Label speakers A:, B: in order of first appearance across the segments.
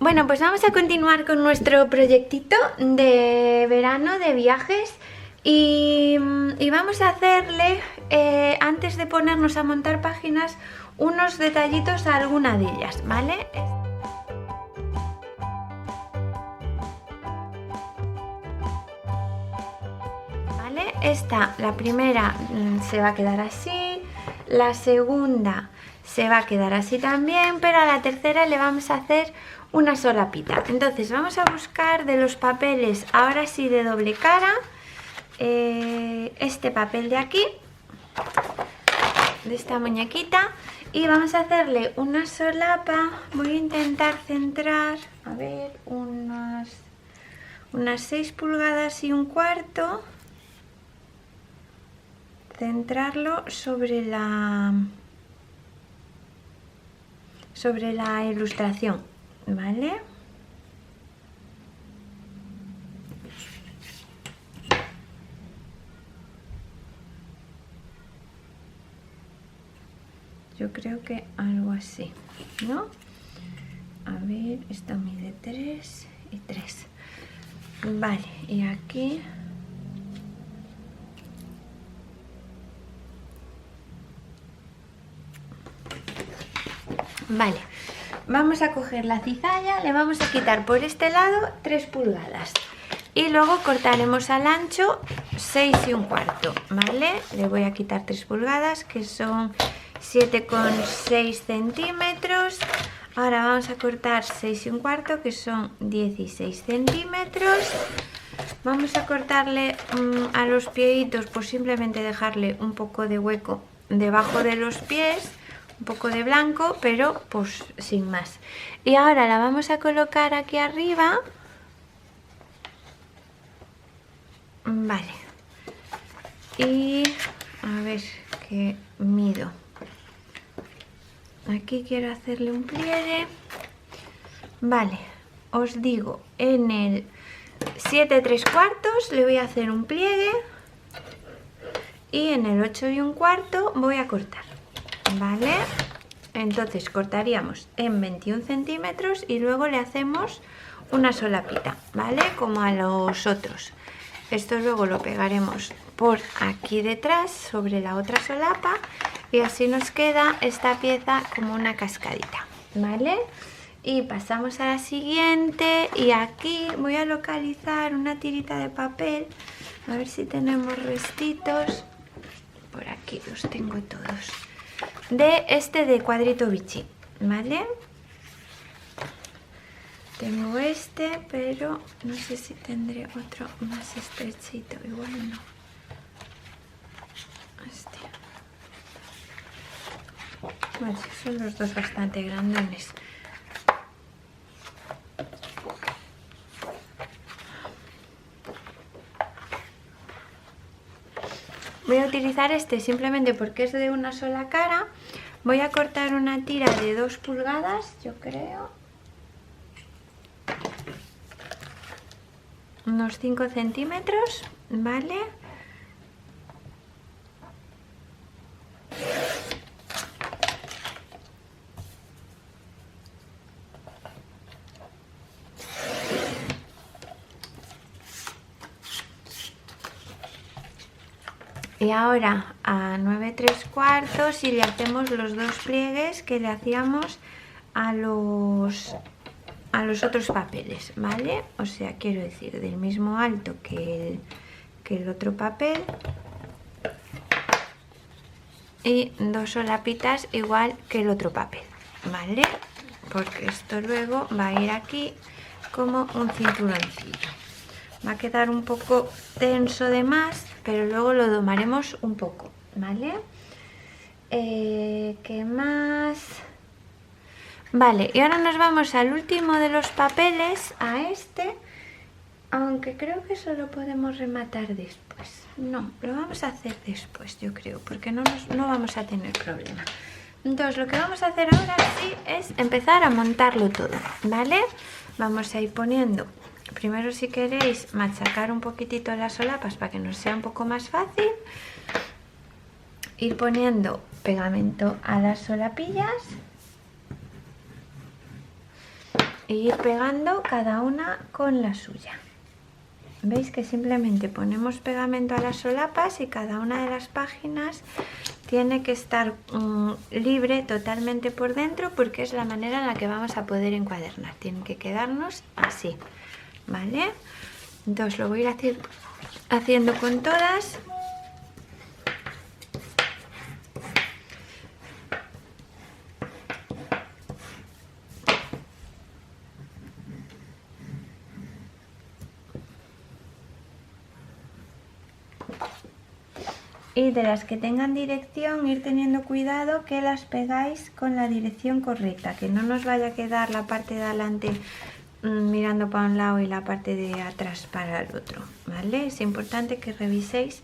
A: Bueno, pues vamos a continuar con nuestro proyectito de verano, de viajes. Y vamos a hacerle, antes de ponernos a montar páginas, unos detallitos a alguna de ellas, ¿vale? ¿Vale? Esta, la primera, se va a quedar así, la segunda se va a quedar así también, pero a la tercera le vamos a hacer una solapita. Entonces vamos a buscar de los papeles, ahora sí de doble cara, este papel de aquí, de esta muñequita, y vamos a hacerle una solapa. Voy a intentar centrar, a ver, unas 6 pulgadas y un cuarto, centrarlo sobre la ilustración, ¿vale? Yo creo que algo así, ¿no? A ver, esto mide 3 y 3. Vale, y aquí... Vale, vamos a coger la cizalla, le vamos a quitar por este lado 3 pulgadas. Y luego cortaremos al ancho 6 y un cuarto, ¿vale? Le voy a quitar 3 pulgadas, que son 7,6 centímetros. Ahora vamos a cortar 6 y un cuarto, que son 16 centímetros. Vamos a cortarle a los pieditos, pues simplemente dejarle un poco de hueco debajo de los pies, un poco de blanco, pero pues sin más. Y ahora la vamos a colocar aquí arriba. Vale. Y a ver qué mido. Aquí quiero hacerle un pliegue. Vale, os digo, en el 7 3/4 le voy a hacer un pliegue y en el 8 y un cuarto voy a cortar, ¿vale? Entonces cortaríamos en 21 centímetros y luego le hacemos una solapita, ¿vale? Como a los otros. Esto luego lo pegaremos por aquí detrás sobre la otra solapa y así nos queda esta pieza como una cascadita, ¿vale? Y pasamos a la siguiente y aquí voy a localizar una tirita de papel, a ver si tenemos restitos. Por aquí los tengo todos, de este de cuadrito bichi, ¿vale? Tengo este, pero no sé si tendré otro más estrechito, igual no. Este. Vale, son los dos bastante grandones. Voy a utilizar este simplemente porque es de una sola cara. Voy a cortar una tira de 2 pulgadas, yo creo. Unos 5 centímetros, ¿vale? Y ahora a 9 3/4 y le hacemos los 2 pliegues que le hacíamos a los otros papeles, ¿vale? O sea, quiero decir, del mismo alto que el otro papel y 2 solapitas igual que el otro papel, ¿vale? Porque esto luego va a ir aquí como un cinturoncillo. Va a quedar un poco tenso de más, pero luego lo domaremos un poco, ¿vale? ¿Qué más? Vale, y ahora nos vamos al último de los papeles, a este, aunque creo que eso lo podemos rematar después. No, lo vamos a hacer después, yo creo, porque no vamos a tener problema. Entonces lo que vamos a hacer ahora sí es empezar a montarlo todo, ¿vale? Vamos a ir poniendo, primero si queréis machacar un poquitito las solapas para que nos sea un poco más fácil. Ir poniendo pegamento a las solapillas. e ir pegando cada una con la suya. Veis que simplemente ponemos pegamento a las solapas y cada una de las páginas tiene que estar libre totalmente por dentro, porque es la manera en la que vamos a poder encuadernar. Tienen que quedarnos así, ¿vale? Entonces lo voy a ir haciendo con todas. Y de las que tengan dirección, ir teniendo cuidado que las pegáis con la dirección correcta, que no nos vaya a quedar la parte de adelante mirando para un lado y la parte de atrás para el otro, ¿vale? Es importante que reviséis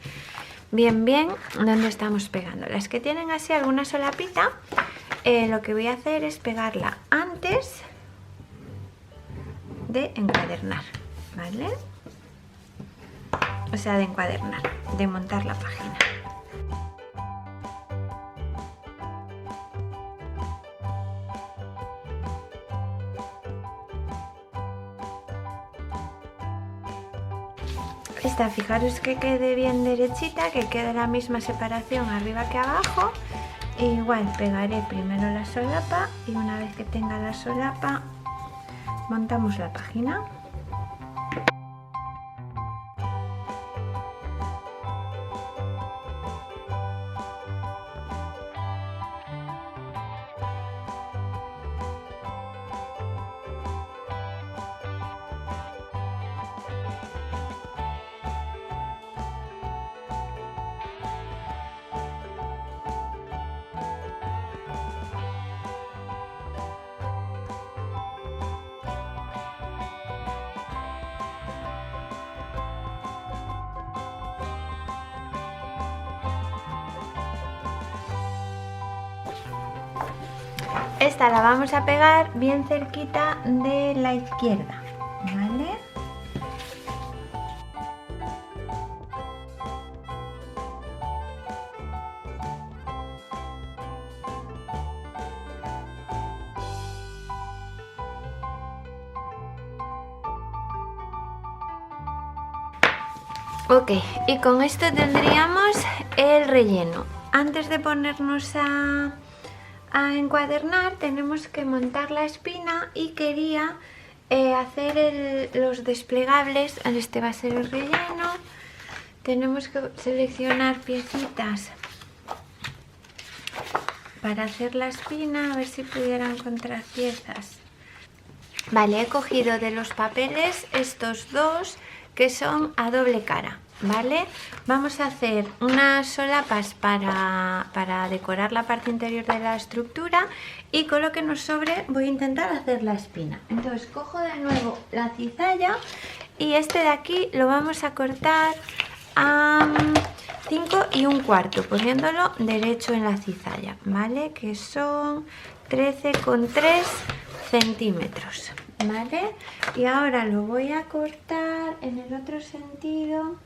A: bien dónde estamos pegando. Las que tienen así alguna solapita, lo que voy a hacer es pegarla antes de encuadernar, ¿vale? O sea, de encuadernar, de montar la página. Esta, fijaros que quede bien derechita, que quede la misma separación arriba que abajo. E igual pegaré primero la solapa y una vez que tenga la solapa montamos la página. Esta la vamos a pegar bien cerquita de la izquierda, ¿vale? Ok, y con esto tendríamos el relleno. Antes de ponernos a encuadernar tenemos que montar la espina y quería hacer los desplegables. Este va a ser el relleno. Tenemos que seleccionar piecitas para hacer la espina, a ver si pudiera encontrar piezas. Vale, he cogido de los papeles estos dos que son a doble cara, ¿vale? Vamos a hacer unas solapas para decorar la parte interior de la estructura, y con lo que nos sobre voy a intentar hacer la espina. Entonces cojo de nuevo la cizalla y este de aquí lo vamos a cortar a 5 1/4, poniéndolo derecho en la cizalla, ¿vale? Que son 13,3 centímetros. ¿Vale? Y ahora lo voy a cortar en el otro sentido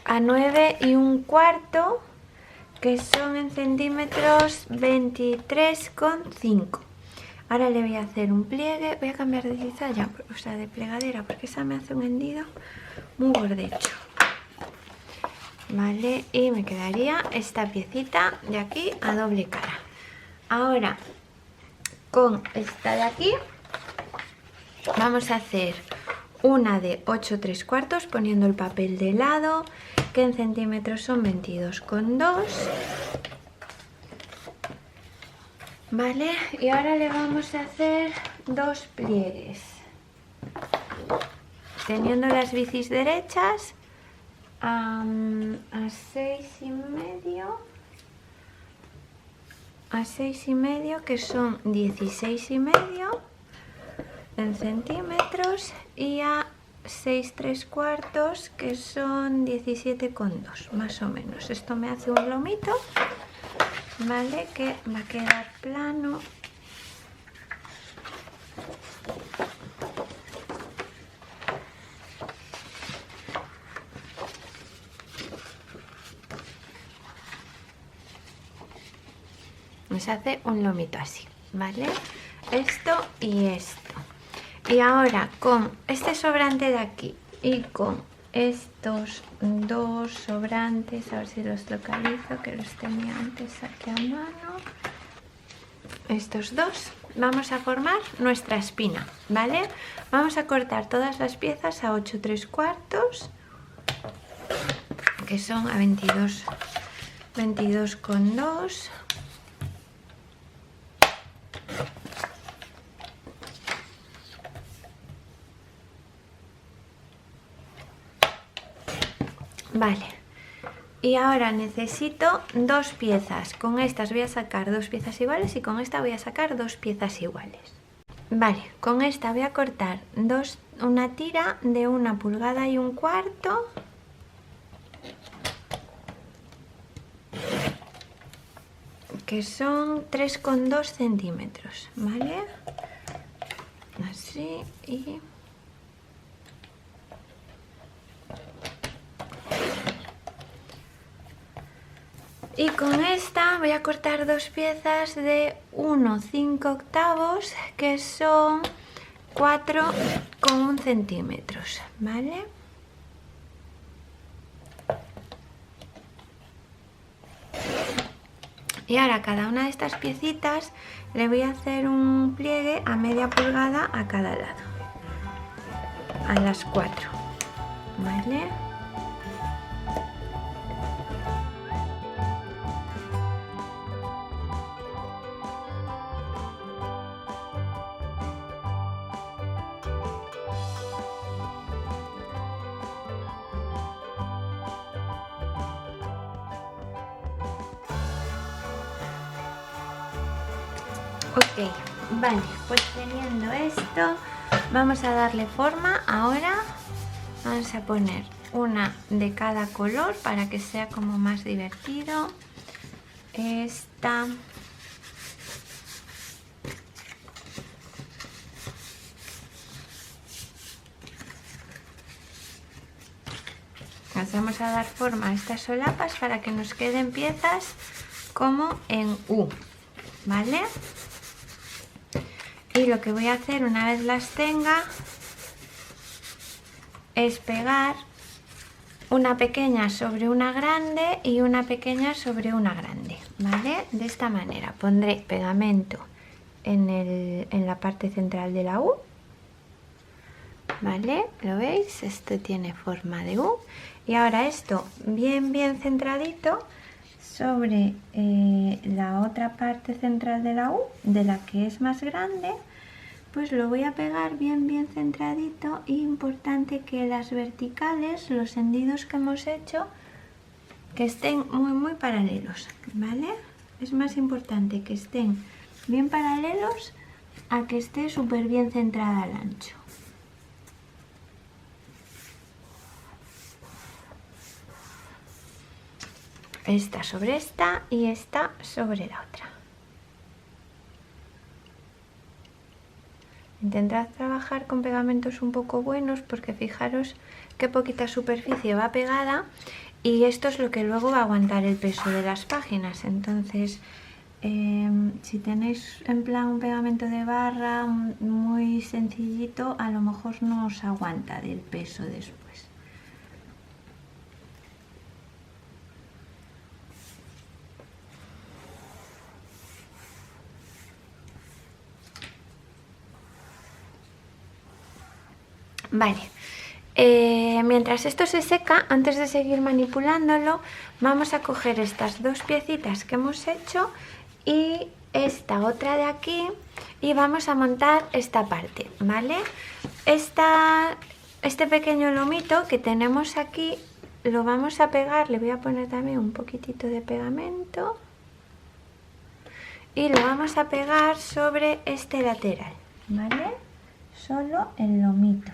A: a 9 1/4, que son en centímetros 23,5. Ahora le voy a hacer un pliegue. Voy a cambiar de cizalla, o sea de plegadera, porque esa me hace un hendido muy gordecho, ¿vale? Y me quedaría esta piecita de aquí a doble cara. Ahora con esta de aquí vamos a hacer una de 8 3/4, poniendo el papel de lado, que en centímetros son 22,2, ¿vale? Y ahora le vamos a hacer dos pliegues, teniendo las bicis derechas a 6,5, a 6,5, que son 16,5 en centímetros, y a 6 3/4, que son 17,2 más o menos. Esto me hace un lomito, ¿vale? Que va a quedar plano. Nos hace un lomito así. ¿vale? Esto y esto. Y ahora con este sobrante de aquí y con estos dos sobrantes, a ver si los localizo, que los tenía antes aquí a mano, estos dos, vamos a formar nuestra espina, ¿vale? Vamos a cortar todas las piezas a 8 3/4, que son a 22,2. Vale, y ahora necesito dos piezas. Con estas voy a sacar dos piezas iguales y con esta voy a sacar dos piezas iguales. Vale, con esta voy a cortar una tira de 1,25 pulgadas, que son 3,2 centímetros, ¿vale? Así y con esta voy a cortar dos piezas de 1,5/8, que son 4,1 centímetros, ¿vale? Y ahora a cada una de estas piecitas le voy a hacer un pliegue a media pulgada a cada lado, a las 4, ¿vale? Ok, vale, pues teniendo esto, vamos a darle forma. Ahora vamos a poner una de cada color para que sea como más divertido. Esta. Vamos a dar forma a estas solapas para que nos queden piezas como en U, ¿vale? Y lo que voy a hacer una vez las tenga es pegar una pequeña sobre una grande y una pequeña sobre una grande, ¿vale? De esta manera pondré pegamento en la parte central de la U, ¿vale? ¿Lo veis? Esto tiene forma de U. Y ahora esto bien centradito sobre la otra parte central de la U, de la que es más grande, pues lo voy a pegar bien centradito. Y importante que las verticales, los hendidos que hemos hecho, que estén muy paralelos, ¿vale? Es más importante que estén bien paralelos a que esté súper bien centrada al ancho. Esta sobre esta y esta sobre la otra. Intentad trabajar con pegamentos un poco buenos, porque fijaros qué poquita superficie va pegada, y esto es lo que luego va a aguantar el peso de las páginas. Entonces, si tenéis en plan un pegamento de barra muy sencillito, a lo mejor no os aguanta del peso después. Vale, mientras esto se seca, antes de seguir manipulándolo, vamos a coger estas dos piecitas que hemos hecho y esta otra de aquí, y vamos a montar esta parte, ¿vale? Este pequeño lomito que tenemos aquí lo vamos a pegar, le voy a poner también un poquitito de pegamento y lo vamos a pegar sobre este lateral, ¿vale? Solo el lomito.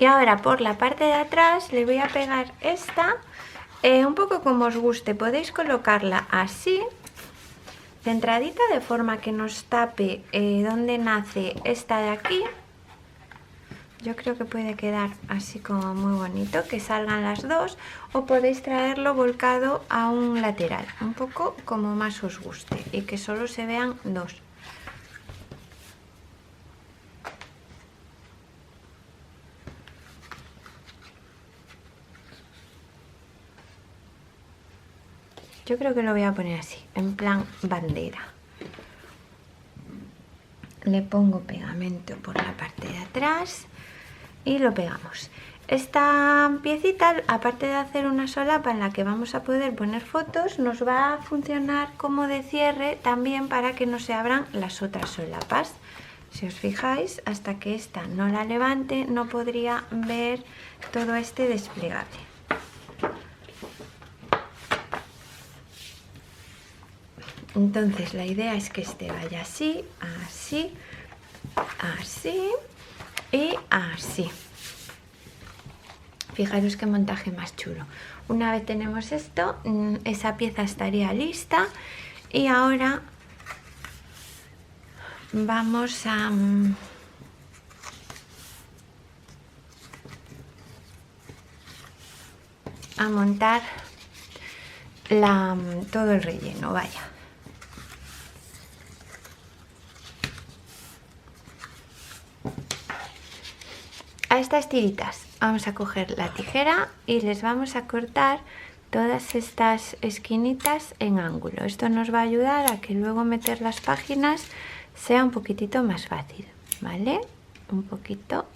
A: Y ahora por la parte de atrás le voy a pegar esta, un poco como os guste. Podéis colocarla así, centradita, de forma que nos tape donde nace esta de aquí. Yo creo que puede quedar así como muy bonito, que salgan las dos, o podéis traerlo volcado a un lateral, un poco como más os guste, y que solo se vean dos. Yo creo que lo voy a poner así, en plan bandera. Le pongo pegamento por la parte de atrás y lo pegamos. Esta piecita, aparte de hacer una solapa en la que vamos a poder poner fotos, nos va a funcionar como de cierre también para que no se abran las otras solapas. Si os fijáis, hasta que esta no la levante no podría ver todo este desplegable. Entonces la idea es que este vaya así, así, así y así. Fijaros qué montaje más chulo. Una vez tenemos esto, esa pieza estaría lista y ahora vamos a montar todo el relleno, vaya. A estas tiritas vamos a coger la tijera y les vamos a cortar todas estas esquinitas en ángulo. Esto nos va a ayudar a que luego meter las páginas sea un poquitito más fácil, ¿vale? Un poquito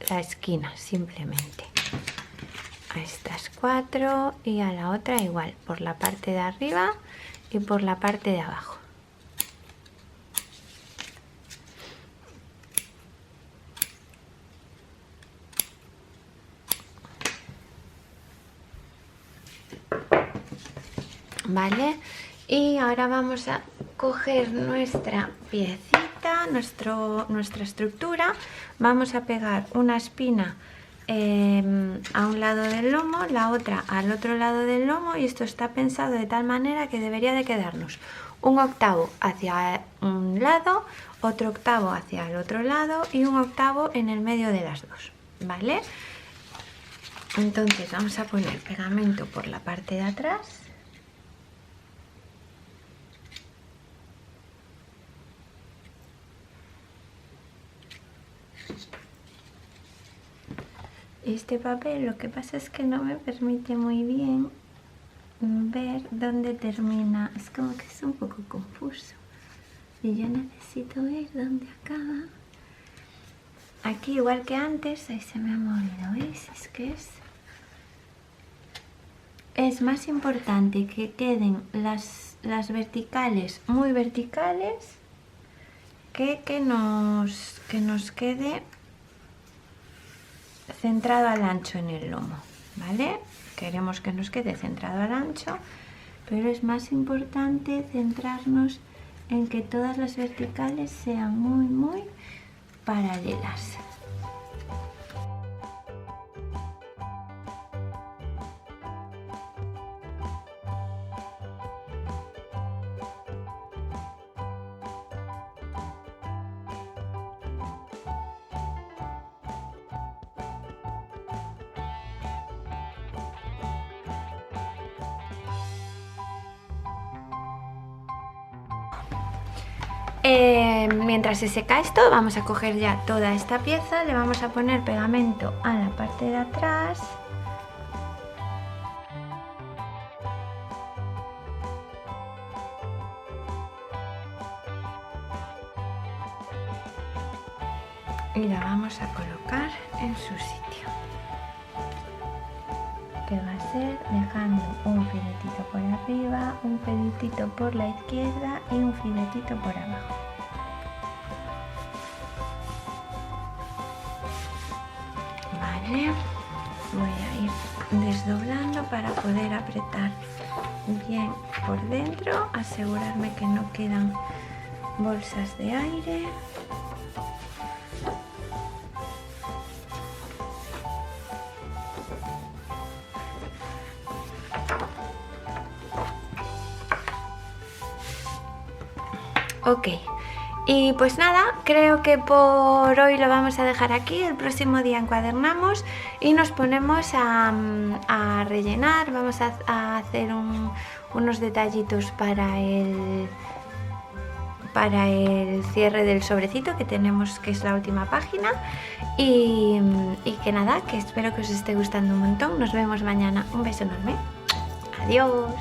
A: la esquina simplemente. A estas 4 y a la otra igual, por la parte de arriba y por la parte de abajo. Vale, y ahora vamos a coger nuestra piecita, nuestra estructura. Vamos a pegar una espina a un lado del lomo, la otra al otro lado del lomo, y esto está pensado de tal manera que debería de quedarnos un octavo hacia un lado, otro octavo hacia el otro lado y un octavo en el medio de las dos, ¿vale? Entonces vamos a poner pegamento por la parte de atrás. Este papel lo que pasa es que no me permite muy bien ver dónde termina, es como que es un poco confuso y yo necesito ver dónde acaba. Aquí igual que antes, ahí se me ha movido, ¿veis? Es que es más importante que queden las verticales muy verticales que nos quede centrado al ancho en el lomo, ¿vale? Queremos que nos quede centrado al ancho, pero es más importante centrarnos en que todas las verticales sean muy paralelas. Mientras se seca esto, vamos a coger ya toda esta pieza, le vamos a poner pegamento a la parte de atrás. Y la vamos a colocar en su sitio, que va a ser dejando un filetito por arriba, un filetito por la izquierda y un filetito por abajo. Vale, voy a ir desdoblando para poder apretar bien por dentro, asegurarme que no quedan bolsas de aire. Ok, y pues nada, creo que por hoy lo vamos a dejar aquí. El próximo día encuadernamos y nos ponemos a rellenar. Vamos a hacer unos detallitos para el cierre del sobrecito que tenemos, que es la última página. Y que nada, que espero que os esté gustando un montón. Nos vemos mañana. Un beso enorme. Adiós.